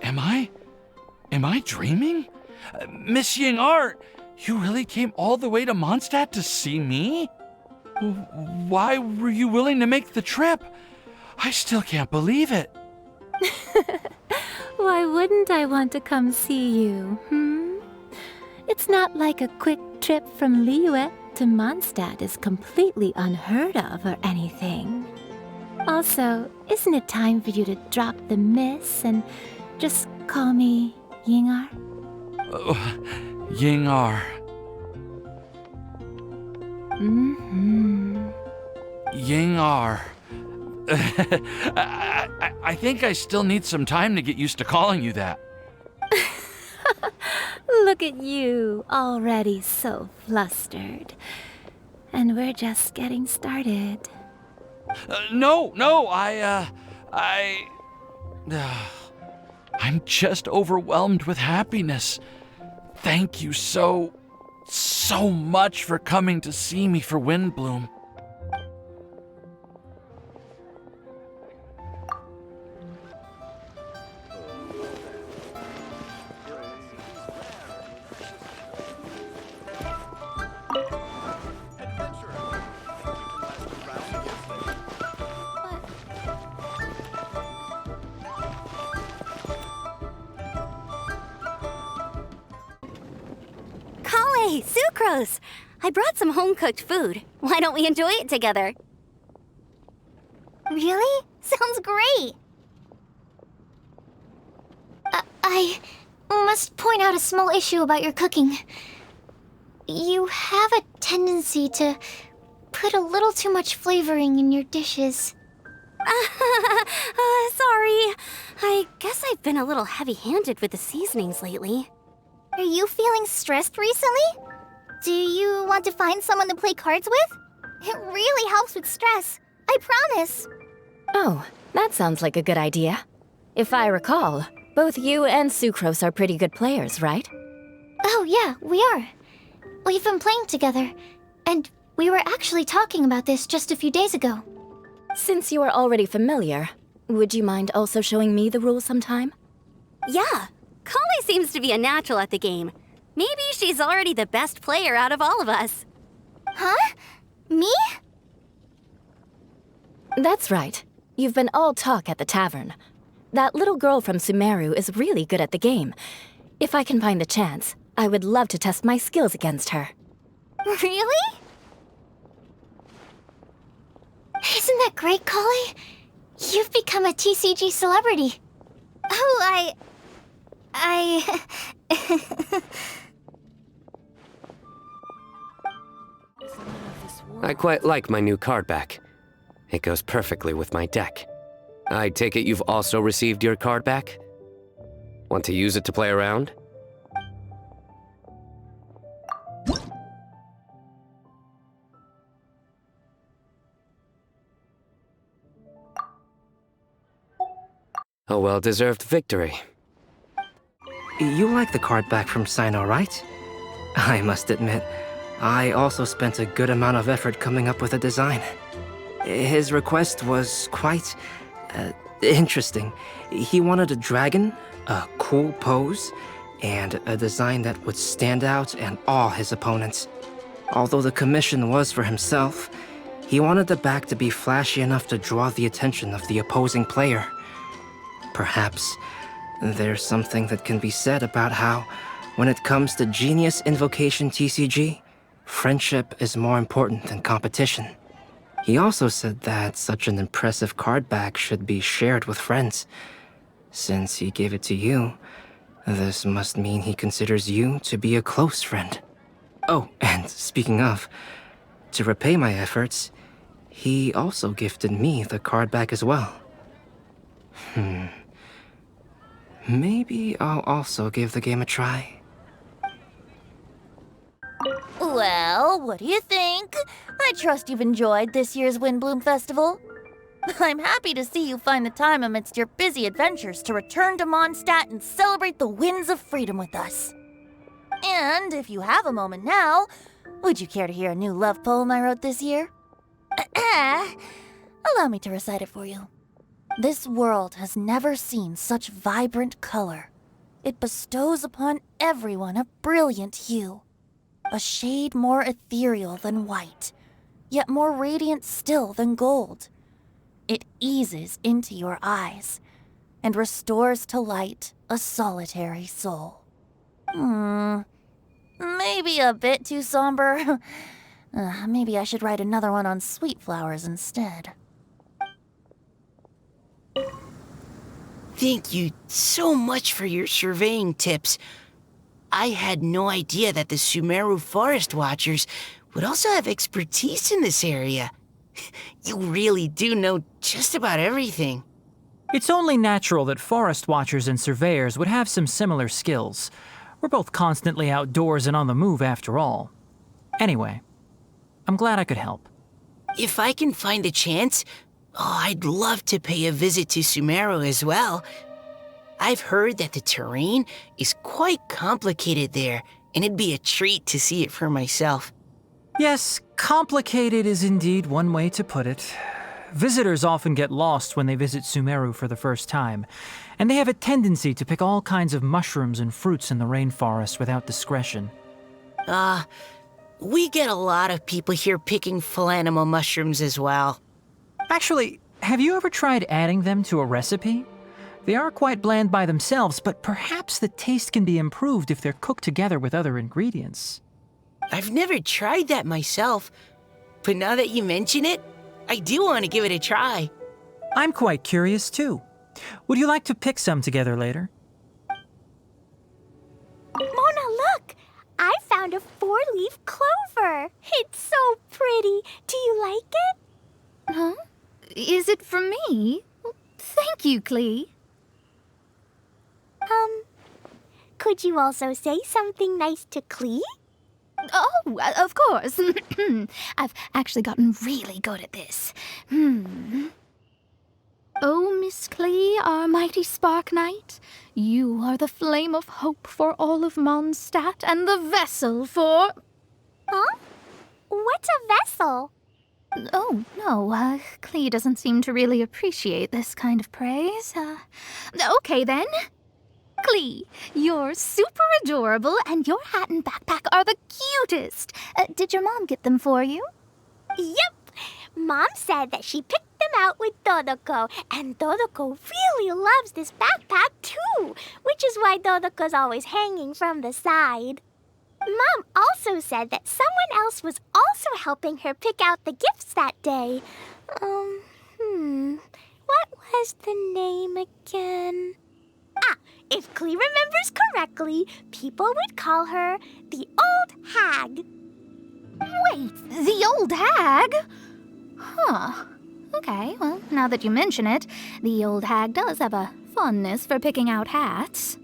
Am I dreaming? Miss Ying'er, you really came all the way to Mondstadt to see me? Why were you willing to make the trip? I still can't believe it. Why wouldn't I want to come see you, It's not like a quick trip from Liyue to Mondstadt is completely unheard of or anything. Also, isn't it time for you to drop the miss and just call me Ying'er? Ying'er. Ying'er. I think I still need some time to get used to calling you that. Look at you, already so flustered. And we're just getting started. No, I'm just overwhelmed with happiness. Thank you so much for coming to see me for Windblume. Collei, Sucrose! I brought some home-cooked food. Why don't we enjoy it together? Really? Sounds great! I must point out a small issue about your cooking. You have a tendency to put a little too much flavoring in your dishes. Sorry. I guess I've been a little heavy-handed with the seasonings lately. Are you feeling stressed recently? Do you want to find someone to play cards with? It really helps with stress. I promise. Oh, that sounds like a good idea. If I recall, both you and Sucrose are pretty good players, right? Oh yeah, we are. We've been playing together, and we were actually talking about this just a few days ago. Since you are already familiar, would you mind also showing me the rules sometime? Yeah, Collei seems to be a natural at the game. Maybe she's already the best player out of all of us. Huh? Me? That's right. You've been all talk at the tavern. That little girl from Sumeru is really good at the game. If I can find the chance, I would love to test my skills against her. Really? Isn't that great, Collei? You've become a TCG celebrity. Oh, I quite like my new card back. It goes perfectly with my deck. I take it you've also received your card back? Want to use it to play around? A well-deserved victory. You like the card back from Cyno, right? I must admit, I also spent a good amount of effort coming up with a design. His request was quite interesting. He wanted a dragon, a cool pose, and a design that would stand out and awe his opponents. Although the commission was for himself, he wanted the back to be flashy enough to draw the attention of the opposing player. Perhaps there's something that can be said about how, when it comes to Genius Invocation TCG, friendship is more important than competition. He also said that such an impressive card back should be shared with friends. Since he gave it to you, this must mean he considers you to be a close friend. Oh, and speaking of, to repay my efforts, he also gifted me the card back as well. Maybe I'll also give the game a try. Well, what do you think? I trust you've enjoyed this year's Windblume Festival. I'm happy to see you find the time amidst your busy adventures to return to Mondstadt and celebrate the winds of freedom with us. And if you have a moment now, would you care to hear a new love poem I wrote this year? Allow me to recite it for you. This world has never seen such vibrant color. It bestows upon everyone a brilliant hue, a shade more ethereal than white, yet more radiant still than gold. It eases into your eyes and restores to light a solitary soul. Maybe a bit too somber. Maybe I should write another one on sweet flowers instead. Thank you so much for your surveying tips. I had no idea that the Sumeru Forest Watchers would also have expertise in this area. You really do know just about everything. It's only natural that forest watchers and surveyors would have some similar skills. We're both constantly outdoors and on the move after all. Anyway, I'm glad I could help. If I can find a chance, I'd love to pay a visit to Sumeru as well. I've heard that the terrain is quite complicated there, and it'd be a treat to see it for myself. Yes, complicated is indeed one way to put it. Visitors often get lost when they visit Sumeru for the first time, and they have a tendency to pick all kinds of mushrooms and fruits in the rainforest without discretion. We get a lot of people here picking philanimal mushrooms as well. Actually, have you ever tried adding them to a recipe? They are quite bland by themselves, but perhaps the taste can be improved if they're cooked together with other ingredients. I've never tried that myself, but now that you mention it, I do want to give it a try. I'm quite curious too. Would you like to pick some together later? Mona, look! I found a 4-leaf clover. It's so pretty. Do you like it? Huh? Is it from me? Thank you, Klee. Could you also say something nice to Klee? Oh, of course. I've actually gotten really good at this. Oh, Miss Klee, our mighty Spark Knight, you are the flame of hope for all of Mondstadt and the vessel for... Huh? What's a vessel? Oh, no, Klee doesn't seem to really appreciate this kind of praise. Okay, then. Klee, you're super adorable, and your hat and backpack are the cutest. Did your mom get them for you? Yep! Mom said that she picked them out with Dodoko, and Dodoko really loves this backpack too, which is why Dodoko's always hanging from the side. Mom also said that someone else was also helping her pick out the gifts that day. What was the name again? If Klee remembers correctly, people would call her the Old Hag. Wait, the Old Hag? Huh. Okay, well, now that you mention it, the Old Hag does have a fondness for picking out hats.